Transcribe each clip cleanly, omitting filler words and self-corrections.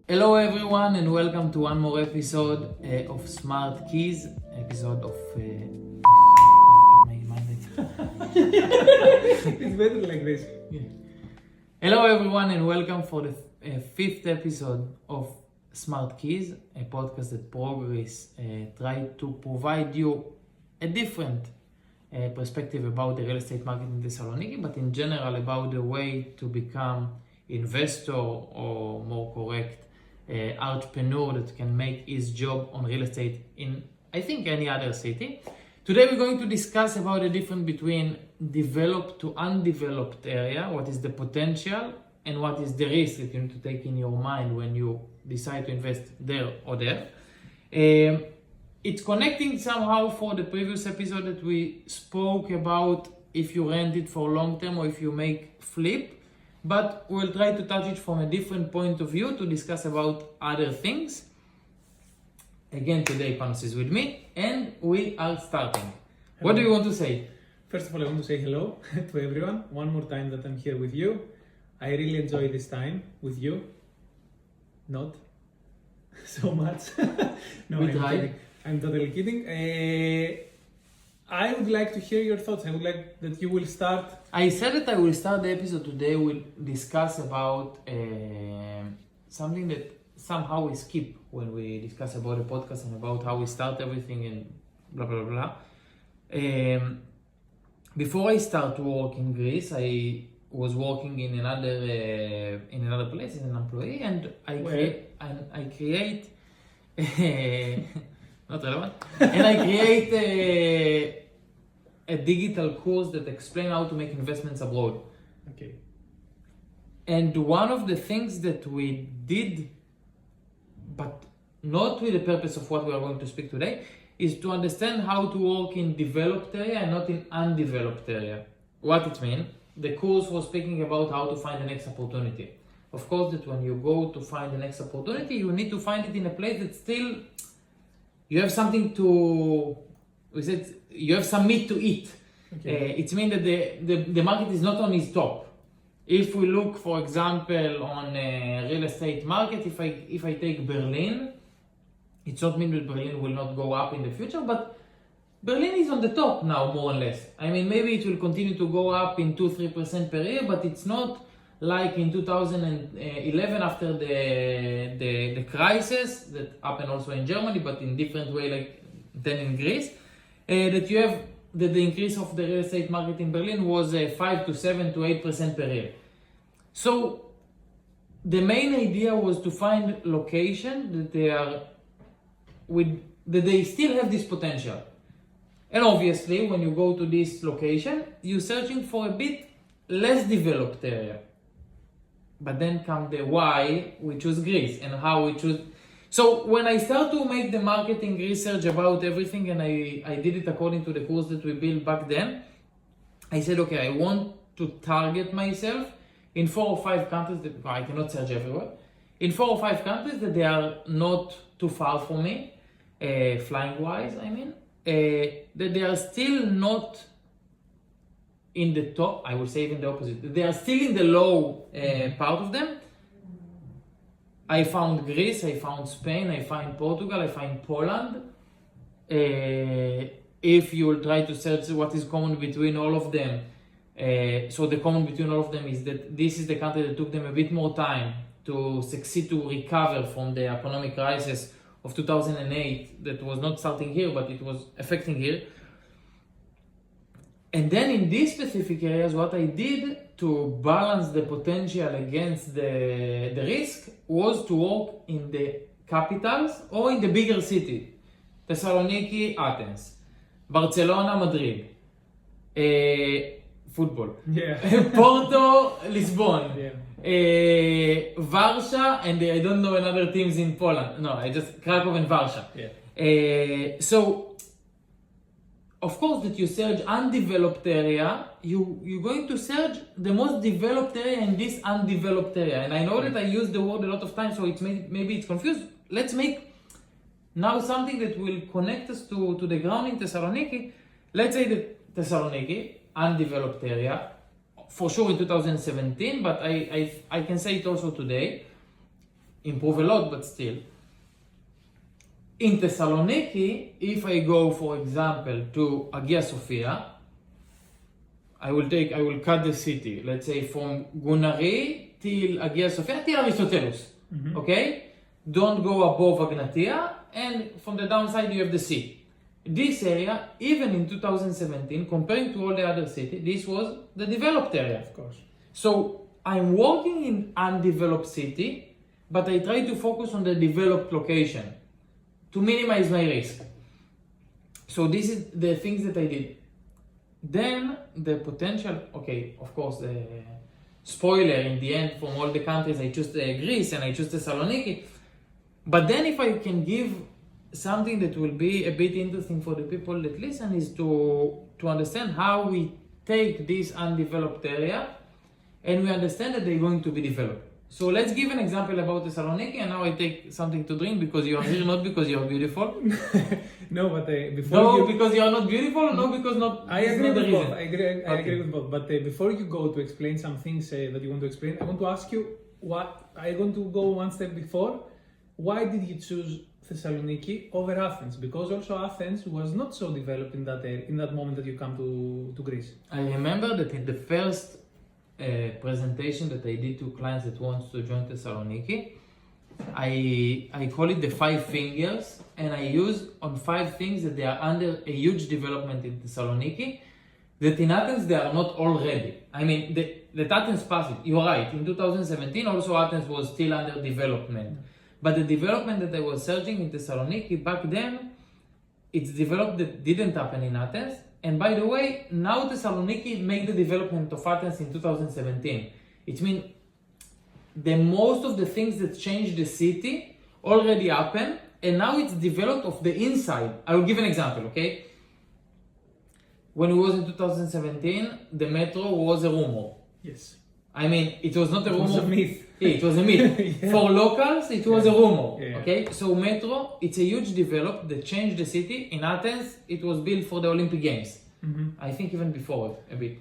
Hello everyone and welcome to one more episode of Smart Keys, episode of... It's better like this. Yeah. Hello everyone and welcome for the fifth episode of Smart Keys, a podcast that Progreece try to provide you a different perspective about the real estate market in Thessaloniki, but in general about the way to become investor or more correct entrepreneur that can make his job on real estate in, I think, any other city. Today we're going to discuss about the difference between developed to undeveloped area, what is the potential and what is the risk that you need to take in your mind when you decide to invest there or there. It's connecting somehow for the previous episode that we spoke about if you rent it for long term or if you make flip. But we'll try to touch it from a different point of view to discuss about other things. Again, today Panos is with me and we are starting. Hello. What do you want to say? First of all, I want to say hello to everyone. One more time that I'm here with you. I really enjoy this time with you. Not so much. No, I'm totally kidding. I would like to hear your thoughts. I would like that you will start. I said that I will start the episode today. We'll discuss about something that somehow we skip when we discuss about the podcast and about how we start everything and blah blah blah. Before I start to work in Greece, I was working in another place as an employee, and I create not relevant. And I create a digital course that explains how to make investments abroad. Okay. And one of the things that we did, but not with the purpose of what we are going to speak today, is to understand how to work in developed area and not in undeveloped area. What it means? The course was speaking about how to find the next opportunity. Of course, that when you go to find the next opportunity, you need to find it in a place that still you have something to, you have some meat to eat. Okay. It means that the market is not on its top. If we look, for example, on real estate market, if I take Berlin, it's not mean that Berlin will not go up in the future, but Berlin is on the top now, more or less. I mean, maybe it will continue to go up in 2-3% per year, but it's not like in 2011 after the crisis that happened also in Germany, but in different way like than in Greece, that you have that the increase of the real estate market in Berlin was 5 to 7 to 8% per year. So the main idea was to find location that they still have this potential. And obviously, when you go to this location, you're searching for a bit less developed area. But then come the why we choose Greece and how we choose. So when I start to make the marketing research about everything, and I did it according to the course that we built back then, I said, okay, I want to target myself in 4 or 5 countries that I cannot search everywhere. In 4 or 5 countries that they are not too far from me, flying wise, I mean, that they are still not in the top, I would say even the opposite. They are still in the low part of them. I found Greece, I found Spain, I find Portugal, I find Poland. If you will try to search what is common between all of them, so the common between all of them is that this is the country that took them a bit more time to succeed to recover from the economic crisis of 2008 that was not starting here, but it was affecting here. And then in these specific areas, what I did to balance the potential against the risk was to work in the capitals or in the bigger city. Thessaloniki, Athens. Barcelona, Madrid. Football. Yeah. Porto, Lisbon. Yeah. Warsaw, and I don't know another teams in Poland. No, I just Krakow and Warsaw. Yeah. So, of course, that you search undeveloped area, you're going to search the most developed area in this undeveloped area. And I know that I use the word a lot of times, so maybe it's confused. Let's make now something that will connect us to the ground in Thessaloniki. Let's say that Thessaloniki, undeveloped area, for sure in 2017, but I can say it also today. improve a lot, but still. In Thessaloniki, if I go, for example, to Hagia Sophia, I will cut the city, let's say from Gunari till Hagia Sophia till Aristoteles, okay? Don't go above Agnatia, and from the downside you have the sea. This area, even in 2017, comparing to all the other cities, this was the developed area. Of course. So I'm working in undeveloped city, but I try to focus on the developed location to minimize my risk. So this is the things that I did. Then the potential, okay, of course, the spoiler in the end from all the countries, I choose Greece and I choose Thessaloniki. But then if I can give something that will be a bit interesting for the people that listen is to understand how we take this undeveloped area and we understand that they're going to be developed. So let's give an example about Thessaloniki, and now I take something to drink because you are here, not because you are beautiful. No, but before No, you... because you are not beautiful, no, because not. I agree not the with both. reason. I agree with both. But before you go to explain some things that you want to explain, I want to ask you I'm going to go one step before. Why did you choose Thessaloniki over Athens? Because also Athens was not so developed in that area, in that moment that you come to Greece. I remember that in the first presentation that I did to clients that want to join Thessaloniki, I call it the 5 fingers, and I use on 5 things that they are under a huge development in Thessaloniki, that in Athens they are not already. I mean, that Athens passed it. You're right. In 2017, also Athens was still under development. But the development that I was searching in Thessaloniki back then, it's developed that didn't happen in Athens. And by the way, now Thessaloniki make the development of Athens in 2017. It means the most of the things that changed the city already happened, and now it's developed of the inside. I will give an example, okay? When it was in 2017, the metro was a rumor. Yes. I mean, it was not a rumor. It was a myth. Yeah, it was a myth. Yeah. For locals, it was a rumor. Yeah. Okay, so metro, it's a huge development that changed the city. In Athens, it was built for the Olympic Games. I think even before a bit.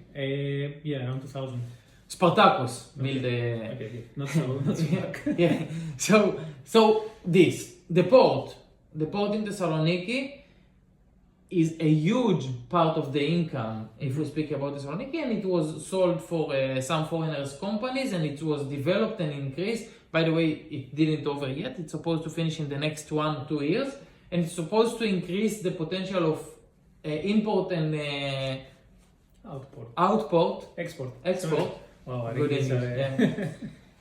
Yeah, around 2000. Spartacus built the. Okay, not so back. Yeah. So the port in Thessaloniki is a huge part of the income if we speak about Thessaloniki, and it was sold for some foreigners companies, and it was developed and increased. By the way, it didn't over yet. It's supposed to finish in the next 1-2 years, and it's supposed to increase the potential of import and export. Wow, I Good think English, yeah.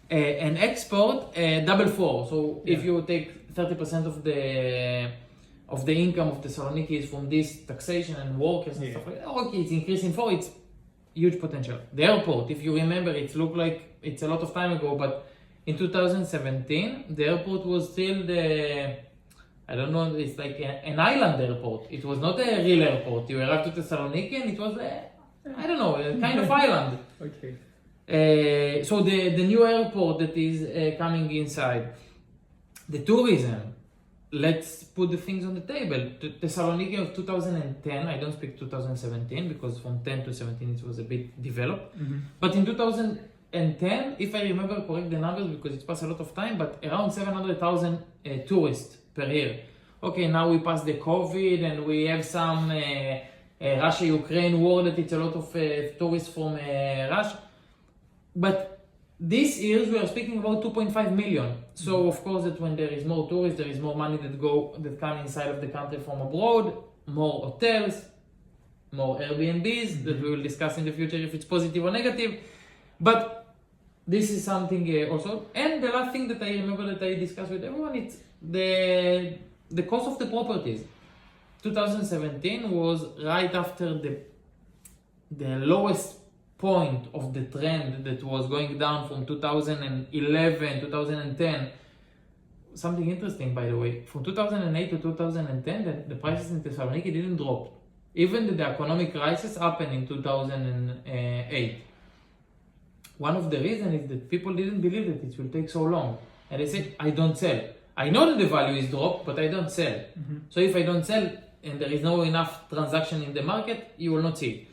And export double 4. So if you take 30% of the income of Thessaloniki is from this taxation and workers and stuff like that. Okay, it's increasing 4, it's huge potential. The airport, if you remember, it looked like it's a lot of time ago, but in 2017, the airport was still I don't know, it's like an island airport. It was not a real airport. You arrived to Thessaloniki and it was, I don't know, a kind of island. Okay. So the new airport that is coming inside, the tourism, let's put the things on the table. Thessaloniki of 2010, I don't speak 2017 because from 10 to 17 it was a bit developed. But in 2010, if I remember correct the numbers because it's passed a lot of time, but around 700,000 tourists per year. Okay, now we passed the COVID and we have some Russia-Ukraine war that it's a lot of tourists from Russia. But this year we are speaking about 2.5 million. So of course that when there is more tourists, there is more money that come inside of the country from abroad, more hotels, more Airbnbs that we will discuss in the future if it's positive or negative. But this is something also. And the last thing that I remember that I discussed with everyone, it's the cost of the properties. 2017 was right after the lowest point of the trend that was going down from 2011, 2010. Something interesting, by the way, from 2008 to 2010, the prices in Thessaloniki didn't drop. Even the economic crisis happened in 2008. One of the reasons is that people didn't believe that it will take so long. And they said, I don't sell. I know that the value is dropped, but I don't sell. So if I don't sell and there is no enough transaction in the market, you will not see it.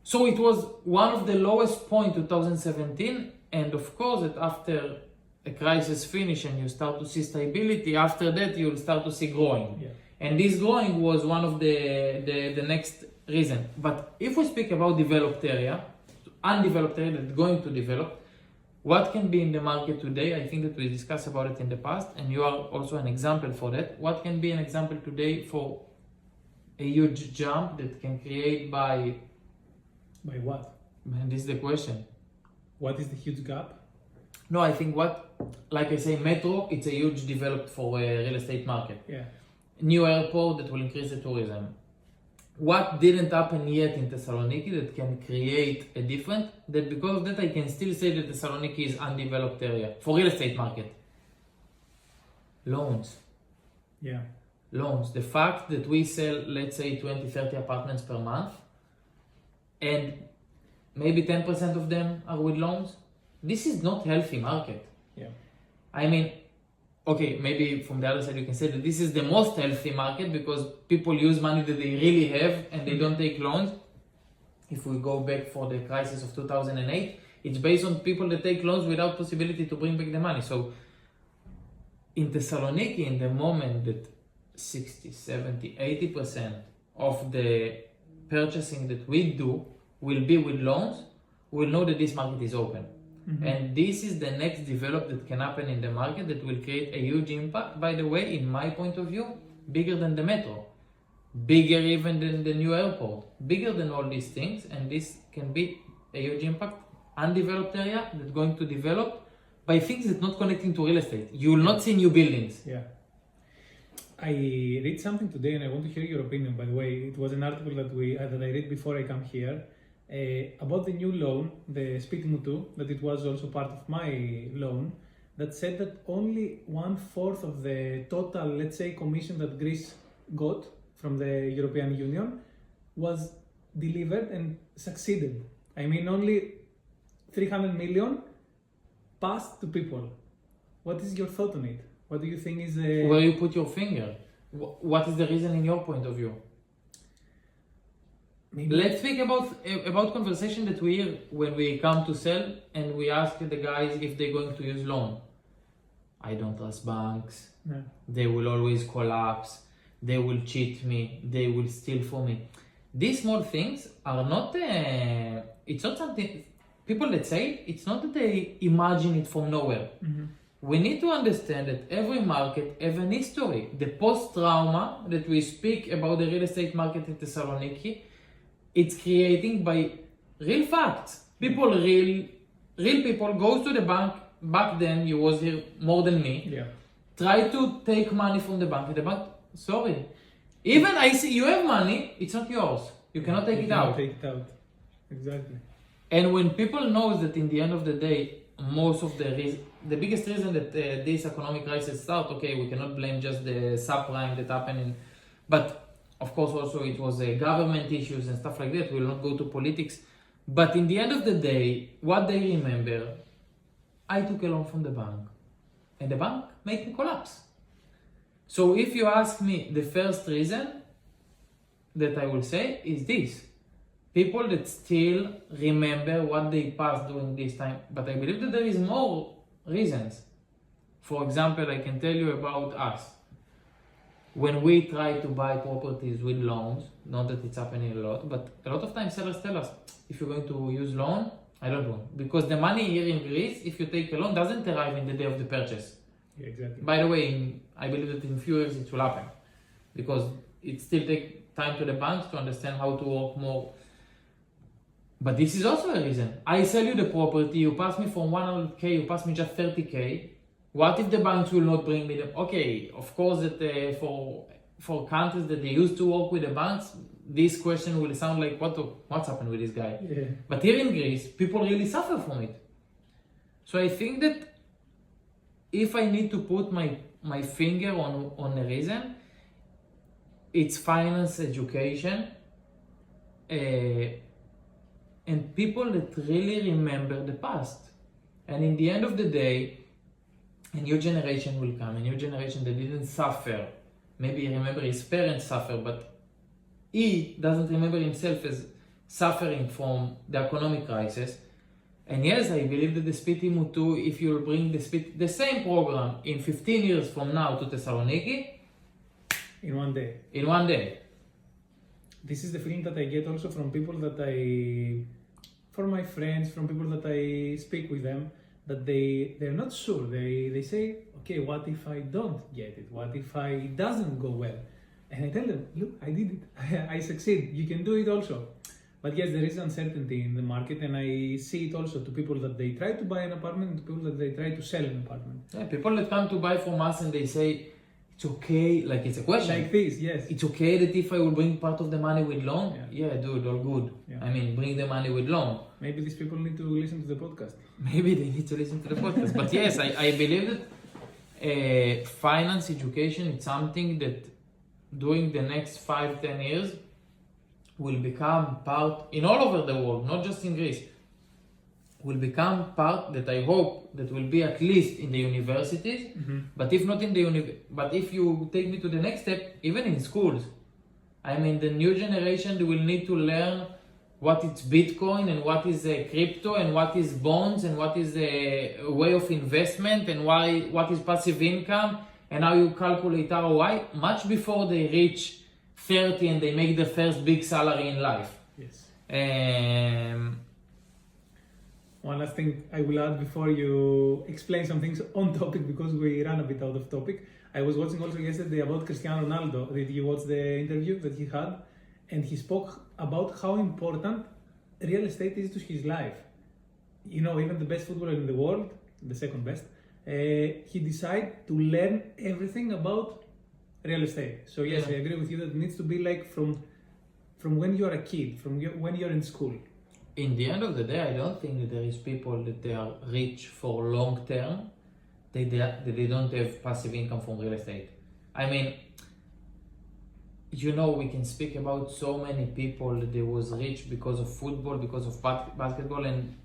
So it was one of the lowest point 2017, and of course that after a crisis finish and you start to see stability, after that you will start to see growing. Yeah. And this growing was one of the next reason. But if we speak about developed area, undeveloped area that's going to develop, what can be in the market today? I think that we discussed about it in the past, and you are also an example for that. What can be an example today for a huge jump that can create by... By what? Man, this is the question. What is the huge gap? No, I think like I say, metro, it's a huge developed for a real estate market. Yeah. New airport that will increase the tourism. What didn't happen yet in Thessaloniki that can create a difference? That because of that I can still say that Thessaloniki is undeveloped area for real estate market. Loans. Yeah. Loans. The fact that we sell, let's say, 20, 30 apartments per month, and maybe 10% of them are with loans, this is not healthy market. Yeah. I mean, okay, maybe from the other side you can say that this is the most healthy market because people use money that they really have and they don't take loans. If we go back for the crisis of 2008, it's based on people that take loans without possibility to bring back the money. So in Thessaloniki, in the moment that 60, 70, 80% of the purchasing that we do will be with loans, we'll know that this market is open. Mm-hmm. And this is the next development that can happen in the market that will create a huge impact. By the way, in my point of view, bigger than the metro, bigger even than the new airport, bigger than all these things. And this can be a huge impact. Undeveloped area that's going to develop by things that not connecting to real estate. You will not see new buildings. Yeah. I read something today and I want to hear your opinion, by the way. It was an article that I read before I come here. About the new loan, the Spiti Mutu, that it was also part of my loan, that said that only 1/4 of the total, let's say, commission that Greece got from the European Union was delivered and succeeded. I mean, only 300 million passed to people. What is your thought on it? What do you think is the... Where you put your finger? What is the reason in your point of view? Maybe. Let's speak about conversation that we hear when we come to sell and we ask the guys if they're going to use loan. I don't trust banks. No. They will always collapse. They will cheat me. They will steal from me. These small things are not, it's not something, people that say it, it's not that they imagine it from nowhere. Mm-hmm. We need to understand that every market has an history. The post-trauma that we speak about the real estate market in Thessaloniki, it's creating by real facts. Real people goes to the bank. Back then, you was here more than me. Yeah. Try to take money from the bank. And the bank, sorry. Even I see you have money, it's not yours. You cannot take it out. Take it out. Exactly. And when people knows that in the end of the day, most of the biggest reason that this economic crisis start, okay, we cannot blame just the subprime that happened but of course, also it was government issues and stuff like that. We will not go to politics. But in the end of the day, what they remember, I took a loan from the bank. And the bank made me collapse. So if you ask me, the first reason that I will say is this. People that still remember what they passed during this time. But I believe that there is more reasons. For example, I can tell you about us. When we try to buy properties with loans, not that it's happening a lot, but a lot of times sellers tell us, if you're going to use loan, I don't want. Because the money here in Greece, if you take a loan, doesn't arrive in the day of the purchase. Yeah, exactly. By the way, I believe that in few years it will happen. Because it still takes time to the banks to understand how to work more. But this is also a reason. I sell you the property, you pass me from 100k, you pass me just 30k. What if the banks will not bring me them? Okay, of course that for countries that they used to work with the banks, this question will sound like what's happened with this guy? Yeah. But here in Greece, people really suffer from it. So I think that if I need to put my finger on a reason, it's finance education and people that really remember the past. And in the end of the day, a new generation will come, a new generation that didn't suffer. Maybe remember his parents suffer, but he doesn't remember himself as suffering from the economic crisis. And yes, I believe that the speed team too, if you bring the same program in 15 years from now to Thessaloniki, In one day. in one day. This is the feeling that I get also from people from my friends, from people that I speak with them, that they're not sure. They say, okay, what if I don't get it? What if it doesn't go well? And I tell them, look, I did it. I succeed. You can do it also. But yes, there is uncertainty in the market, and I see it also to people that they try to buy an apartment and to people that they try to sell an apartment. Yeah, people that come to buy from us and they say, it's okay, like it's a question. Like this, yes. It's okay that if I will bring part of the money with loan? Yeah. Dude, all good. Yeah. I mean, bring the money with loan. Maybe these people need to listen to the podcast. Maybe they need to listen to the podcast. But yes, I believe that finance education is something that during the next 5-10 years will become part, in all over the world, not just in Greece, will become part that I hope that will be at least in the universities, but if not in the but if you take me to the next step, even in schools. I mean, the new generation, they will need to learn what is Bitcoin and what is crypto and what is bonds and what is a way of investment and what is passive income and how you calculate ROI much before they reach 30 and they make the first big salary in life. Yes. One last thing I will add before you explain some things on topic, because we ran a bit out of topic. I was watching also yesterday about Cristiano Ronaldo. Did you watch the interview that he had? And he spoke about how important real estate is to his life. You know, even the best footballer in the world, the second best, he decided to learn everything about real estate. So yes, I agree with you that it needs to be like from when you are a kid, when you're in school. In the end of the day, I don't think that there is people that they are rich for long term, that they don't have passive income from real estate. I mean, you know, we can speak about so many people that they was rich because of football, because of basketball, and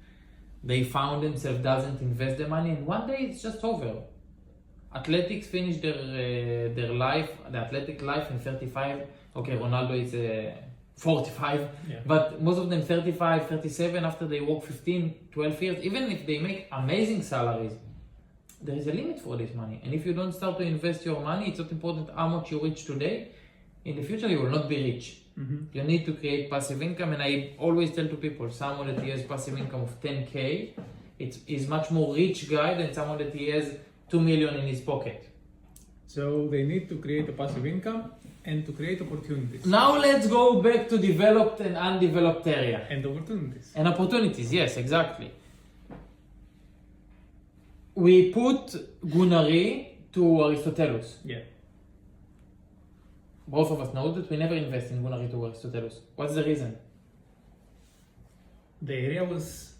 they found themselves doesn't invest their money, and one day it's just over. Athletics finish their life, the athletic life in 35. Okay, Ronaldo is 45, but most of them 35, 37 after they work 15, 12 years. Even if they make amazing salaries, there is a limit for this money. And if you don't start to invest your money, it's not important how much you reach today. In the future, you will not be rich. You need to create passive income. And I always tell to people, someone that he has passive income of 10K, is much more rich guy than someone that he has 2 million in his pocket. So they need to create a passive income and to create opportunities. Now let's go back to developed and undeveloped area. And opportunities. And opportunities, yes, exactly. We put Gunari to Aristoteles. Yeah. Both of us know that we never invest in Gunari to Aristoteles. What's the reason? The area was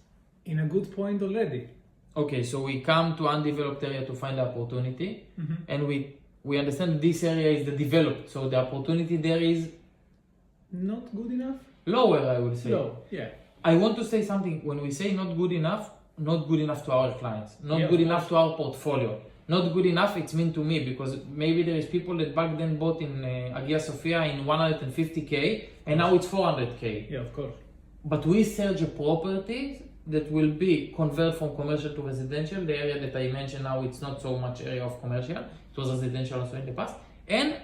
in a good point already. Okay, so we come to undeveloped area to find the opportunity, and we understand this area is the developed, so the opportunity there is not good enough? Lower, I would say. Low, yeah. I want to say something. When we say not good enough to our clients, not good enough to our portfolio. Not good enough, it's mean to me, because maybe there is people that back then bought in Hagia Sophia in 150K, and now it's 400K. Yeah, of course. But we search a property that will be converted from commercial to residential. The area that I mentioned now, it's not so much area of commercial. It was residential also in the past. And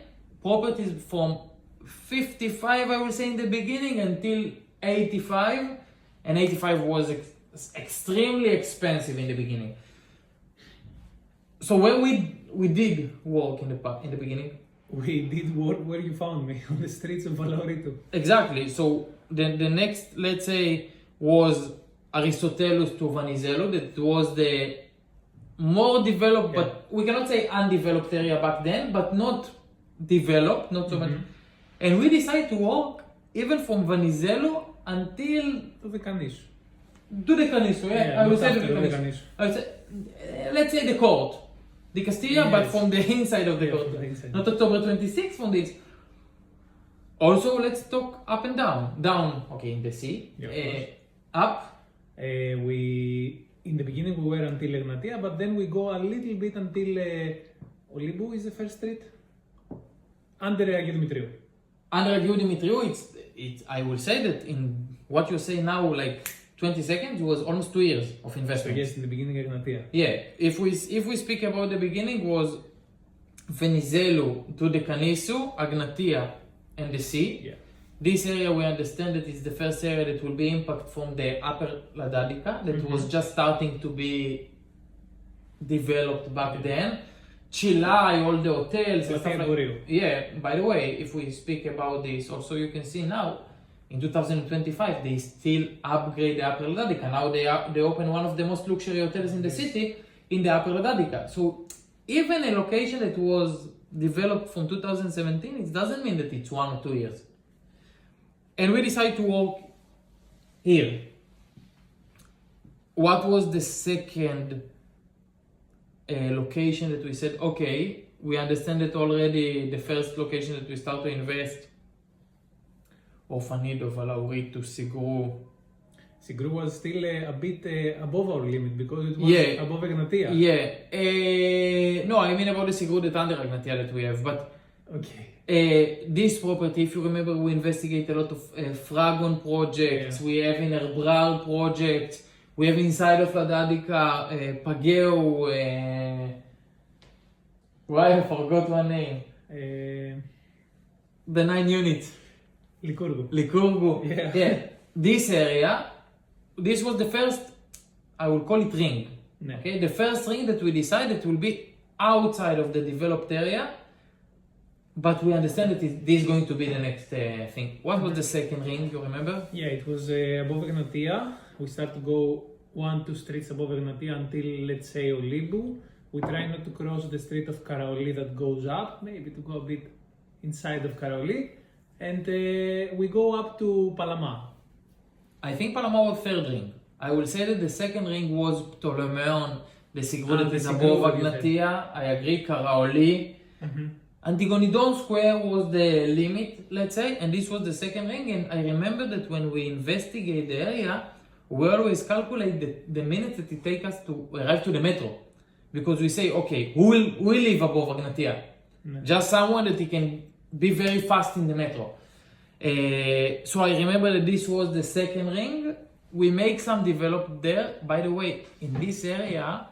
properties from 55, I will say in the beginning, until 85. And 85 was extremely expensive in the beginning. So where we did work in the beginning? We did work where you found me, on the streets of Valorito. Exactly. So the next, let's say, was Aristoteles to Venizelos. That was the more developed, but we cannot say undeveloped area back then, but not developed, not so much. And we decided to walk even from Venizelos until To the Canisu. To the Canisu, yeah. I would say to the Canisu. Let's say the court. The Castilla, but from the inside of the court. Not October 26th, from this. Also, let's talk up and down. Down, okay, in the sea. Up. In the beginning we were until Egnatia, but then we go a little bit until Olympu is the first street. Under Agiu Dimitriou. Under Agiu Dimitriou, it's I will say that in what you say now, like 20 seconds was almost 2 years of So investment. yes, in the beginning Agnatia. Yeah, if we speak about the beginning was Venizelu to the Canisu, Agnatia and the sea. Yeah. This area we understand that is the first area that will be impact from the upper Ladadica that was just starting to be developed back then. Chilai, all the hotels and stuff like. Yeah, by the way, if we speak about this, also you can see now in 2025 they still upgrade the upper Ladadica. Now they open one of the most luxury hotels in the city in the upper Ladadica. So even a location that was developed from 2017, it doesn't mean that it's 1 or 2 years. And we decided to work here. What was the second location that we said, okay, we understand that already the first location that we start to invest, Orfanido, Valauri to Sigru. Sigru was still a bit above our limit because it was above Agnatia. Yeah. No, I mean about the Sigru that under Agnatia that we have, but okay. This property, if you remember, we investigate a lot of Fragon projects, we have in Erbrar projects, we have inside of Ladadica, Pageu, why I forgot one name. The 9 units. Licurgo. Yeah. This area, this was the first, I will call it ring. No. Okay, the first ring that we decided will be outside of the developed area, but we understand that this is going to be the next thing. What was the second ring, you remember? Yeah, it was above Agnatia. We start to go 1-2 streets above Agnatia until, let's say, Olibu. We try not to cross the street of Karaoli that goes up, maybe to go a bit inside of Karaoli. And we go up to Palama. I think Palama was third ring. I will say that the second ring was Ptolemeon, the Sigru that is above Agnatia. I agree, Karaoli. Antigonidon Square was the limit, let's say, and this was the second ring. And I remember that when we investigate the area, we always calculate the minutes that it takes us to arrive to the metro. Because we say, okay, who will live above Agnatia? Just someone that he can be very fast in the metro. So I remember that this was the second ring. We make some development there. By the way, in this area,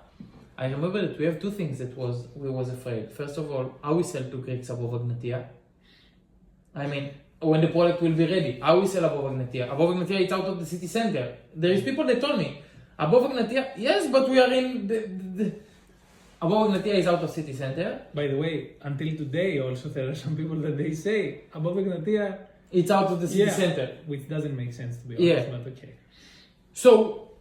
I remember that we have two things that we was afraid. First of all, how we sell to Greeks above Agnatia. I mean, when the product will be ready, how we sell above Agnatia. Above Agnatia, it's out of the city center. There is people that told me, above Agnatia, yes, but we are in the above Agnatia is out of city center. By the way, until today also there are some people that they say above Agnatia it's out of the city center. Which doesn't make sense to be honest, but okay. So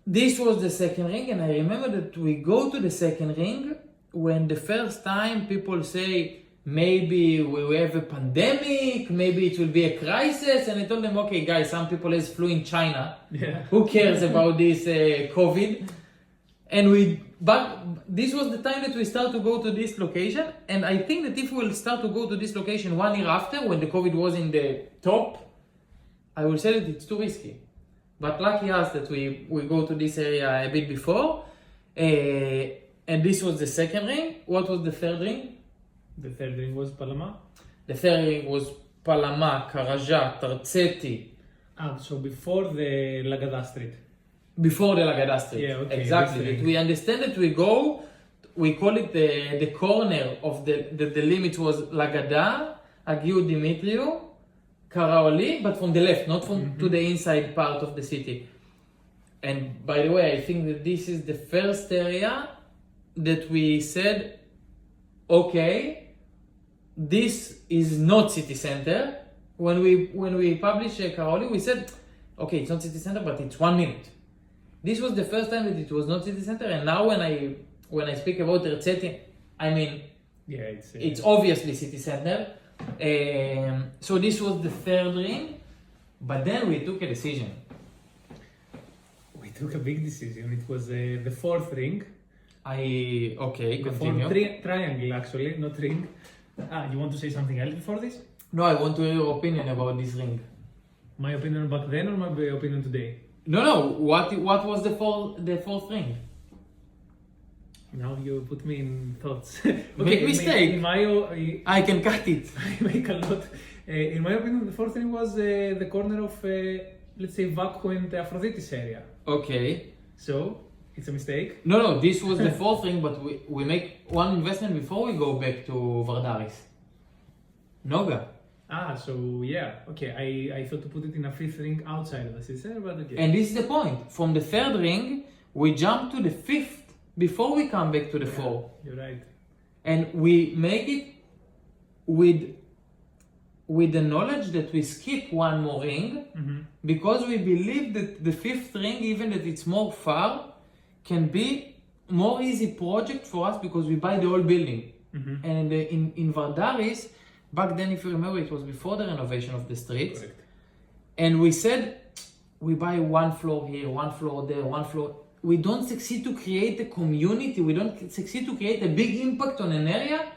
this was the second ring, and I remember that we go to the second ring when the first time people say maybe we have a pandemic, maybe it will be a crisis, and I told them, okay guys, some people has flu in China. Who cares about this COVID? But this was the time that we start to go to this location, and I think that if we will start to go to this location 1 year after, when the COVID was in the top, I will say that it's too risky. But lucky us that we go to this area a bit before, and this was the second ring. What was the third ring? The third ring was Palama? The third ring was Palama, Karaja, Tarzeti. So before the Lagada Street. Before the Lagada Street. Yeah, okay. Exactly. We understand that we call it the corner of the limit was Lagada, Agiu Dimitriou, Karaoli, but from the left, not from to the inside part of the city. And by the way, I think that this is the first area that we said, okay, this is not city center. When we published Karaoli, we said, okay, it's not city center, but it's 1 minute. This was the first time that it was not city center, and now when I speak about Terceti, I mean, it's obviously city center. So this was the third ring, but then we took a decision. We took a big decision. It was the fourth ring. The continue. Fourth triangle actually, not ring. You want to say something else before this? No, I want to hear your opinion about this ring. My opinion back then or my opinion today? No. What was the fourth ring? Now you put me in thoughts. Make mistake. I can cut it. I make a lot. In my opinion, the fourth thing was the corner of let's say, Vaco and Aphrodite's area. Okay. So, it's a mistake. No, this was the fourth thing, but we make one investment before we go back to Vardaris. Noga. So yeah, okay. I thought to put it in a fifth ring outside of the city center, but okay. And this is the point. From the third ring, we jump to the fifth before we come back to the fourth. You're right. And we make it with the knowledge that we skip one more ring, because we believe that the fifth ring, even that it's more far, can be more easy project for us because we buy the whole building. And in Vardaris, back then, if you remember, it was before the renovation of the streets. Correct. And we said, we buy one floor here, one floor there, one floor. We don't succeed to create a community. We don't succeed to create a big impact on an area.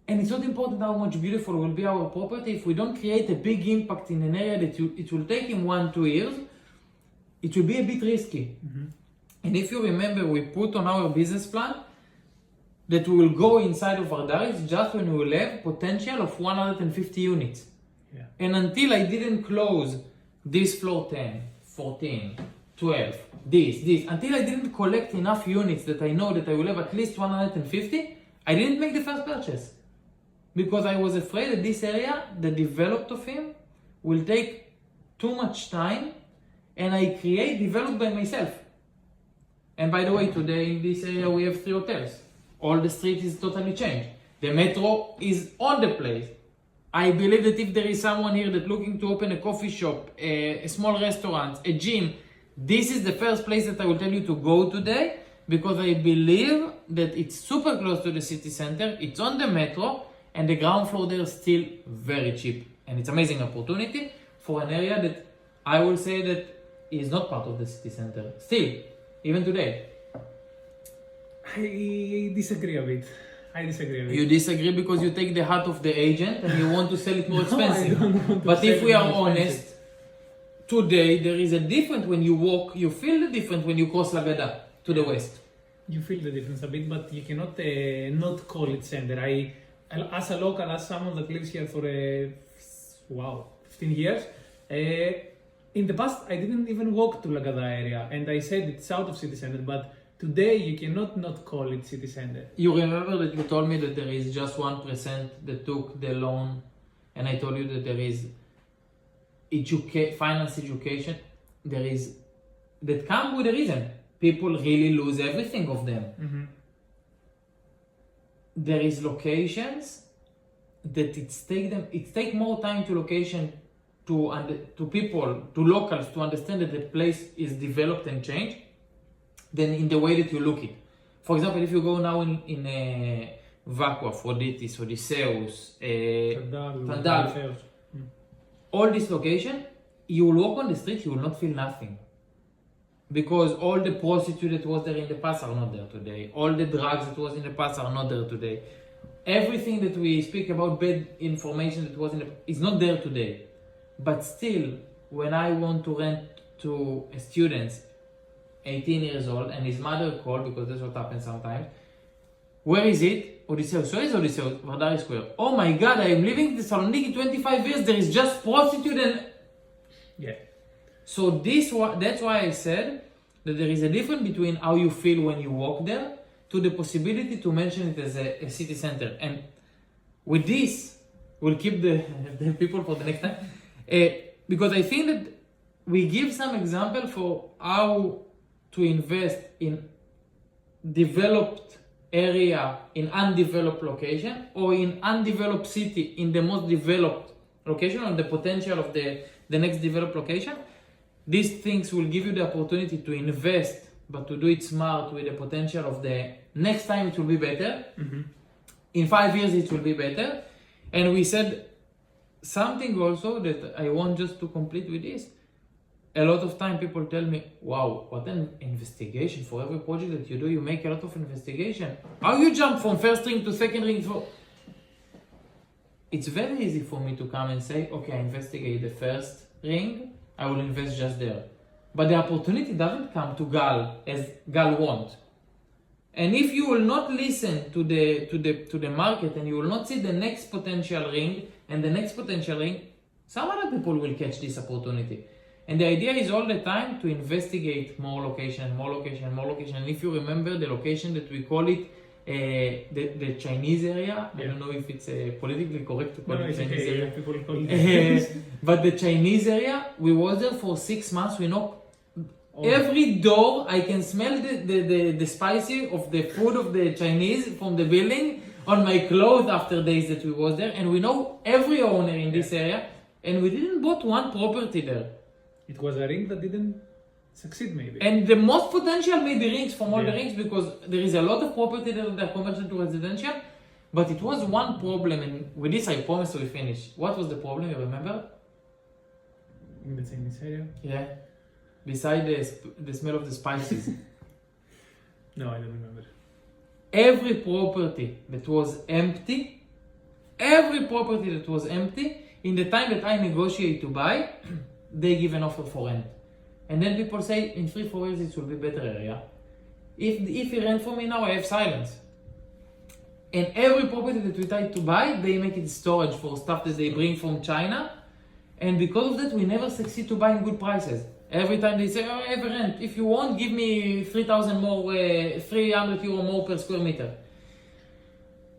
And it's not important how much beautiful will be our property. If we don't create a big impact in an area that it will take in 1-2 years, it will be a bit risky. And if you remember, we put on our business plan that we will go inside of Vardaris just when we will have potential of 150 units. Yeah. And until I didn't close this floor 10, 14, 12, this, until I didn't collect enough units that I know that I will have at least 150, I didn't make the first purchase. Because I was afraid that this area, the developed of him, will take too much time, and I developed by myself. And by the way, today in this area we have 3 hotels. All the street is totally changed. The metro is on the place. I believe that if there is someone here that looking to open a coffee shop, a small restaurant, a gym, this is the first place that I will tell you to go today, because I believe that it's super close to the city center, it's on the metro, and the ground floor there is still very cheap. And it's amazing opportunity for an area that I will say that is not part of the city center. Still, even today. I disagree a bit. You disagree because you take the hat of the agent and you want to sell it more expensive. I don't want to But sell if we it are more honest, expensive. today there is a difference when you walk, you feel the difference when you cross Lagada to the west. You feel the difference a bit, but you cannot not call it center. As a local, as someone that lives here for 15 years, in the past I didn't even walk to Lagada area, and I said it's out of city center, but today you cannot not call it city center. You remember that you told me that there is just 1% that took the loan, and I told you that there is finance education, that come with a reason. People really lose everything of them. There is locations that it take more time to location to people, to locals, to understand that the place is developed and changed than in the way that you look it. For example, if you go now in Vaco, Aphrodite's, Odysseus, Pandal, all this location, you will walk on the street, you will not feel nothing. Because all the prostitutes that was there in the past are not there today. All the drugs that was in the past are not there today. Everything that we speak about, bad information that was in the past, is not there today. But still, when I want to rent to a student, 18 years old, and his mother called, because that's what happens sometimes, where is it? Odysseus. Where is Odysseus? Vardari Square. Oh my God, I am living in Thessaloniki 25 years, there is just prostitute and... Yeah. So that's why I said that there is a difference between how you feel when you walk there to the possibility to mention it as a city center. And with this, we'll keep the people for the next time. Because I think that we give some example for how to invest in developed area in undeveloped location, or in undeveloped city in the most developed location, or the potential of the next developed location. These things will give you the opportunity to invest, but to do it smart with the potential of the next time it will be better. In 5 years it will be better. And we said something also that I want just to complete with this. A lot of time people tell me, wow, what an investigation. For every project that you do, you make a lot of investigation. How you jump from first ring to second ring? It's very easy for me to come and say, okay, I investigate the first ring, I will invest just there. But the opportunity doesn't come to Gal as Gal wants. And if you will not listen to the market, and you will not see the next potential ring and the next potential ring, some other people will catch this opportunity. And the idea is all the time to investigate more location. And if you remember the location that we call it the Chinese area, I don't know if it's politically correct to call it Chinese area. People call it but the Chinese area, we was there for 6 months. We knocked every door. I can smell the spicy of the food of the Chinese from the building on my clothes after days that we was there. And we know every owner in this area. And we didn't bought one property there. It was a ring that didn't succeed, maybe. And the most potential may be rings from all the rings, because there is a lot of property that are converted to residential. But it was one problem, and with this I promise we finish. What was the problem, you remember? In the Chinese area? Yeah. Beside the smell of the spices. No, I don't remember. Every property that was empty, in the time that I negotiate to buy, they give an offer for rent. And then people say, in 3-4 years it will be better area. If you rent for me now, I have silence. And every property that we try to buy, they make it storage for stuff that they bring from China. And because of that, we never succeed to buy in good prices. Every time they say, oh, I have a rent. If you want, give me 3,000 more, 300 euro more per square meter.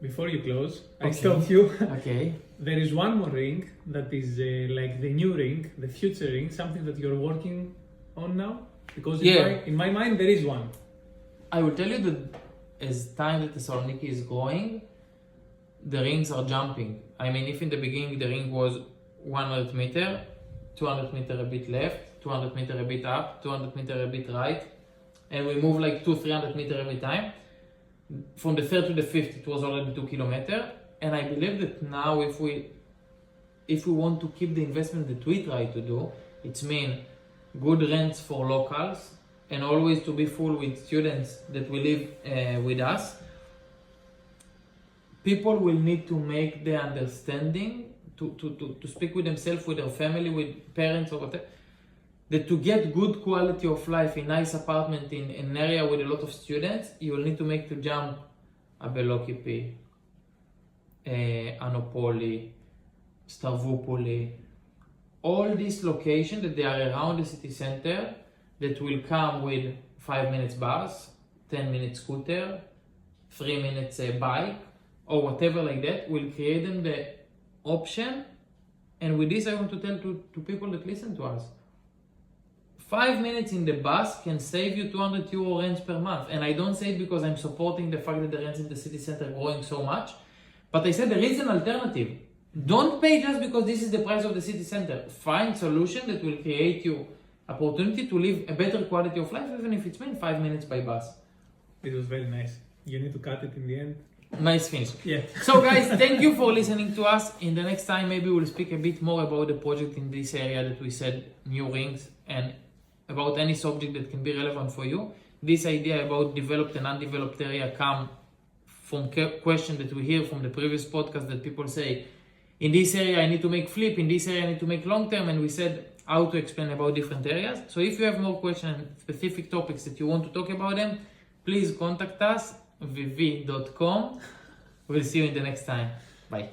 Before you close, I stop you. Okay. There is one more ring that is like the new ring, the future ring, something that you're working on now. Because in my mind, there is one. I will tell you that as time that Thessaloniki is growing, the rings are jumping. I mean, if in the beginning the ring was 100 meter, 200 meter a bit left, 200 meter a bit up, 200 meter a bit right, and we move like 200-300 meter every time. From the third to the fifth, it was already 2 kilometers. And I believe that now if we want to keep the investment that we try to do, it's mean good rents for locals, and always to be full with students that will live with us. People will need to make the understanding to speak with themselves, with their family, with parents or whatever, that to get good quality of life in nice apartment in an area with a lot of students, you will need to make to jump a Belokipi, Anopoli, Stavropoli, all these locations that they are around the city center that will come with 5 minutes bus, 10 minutes scooter, 3 minutes bike, or whatever like that, will create them the option. And with this I want to tell to people that listen to us, 5 minutes in the bus can save you 200 euro rents per month. And I don't say it because I'm supporting the fact that the rents in the city center are growing so much, but I said there is an alternative. Don't pay just because this is the price of the city center. Find solution that will create you opportunity to live a better quality of life, even if it's meant 5 minutes by bus. It was very nice. You need to cut it in the end. Nice finish. Yeah. So guys, thank you for listening to us. In the next time, maybe we'll speak a bit more about the project in this area that we said, new rings, and about any subject that can be relevant for you. This idea about developed and undeveloped area come from question that we hear from the previous podcast, that people say, in this area I need to make flip, in this area I need to make long term, and we said how to explain about different areas. So if you have more questions and specific topics that you want to talk about them, please contact us, vv.com. We'll see you in the next time. Bye.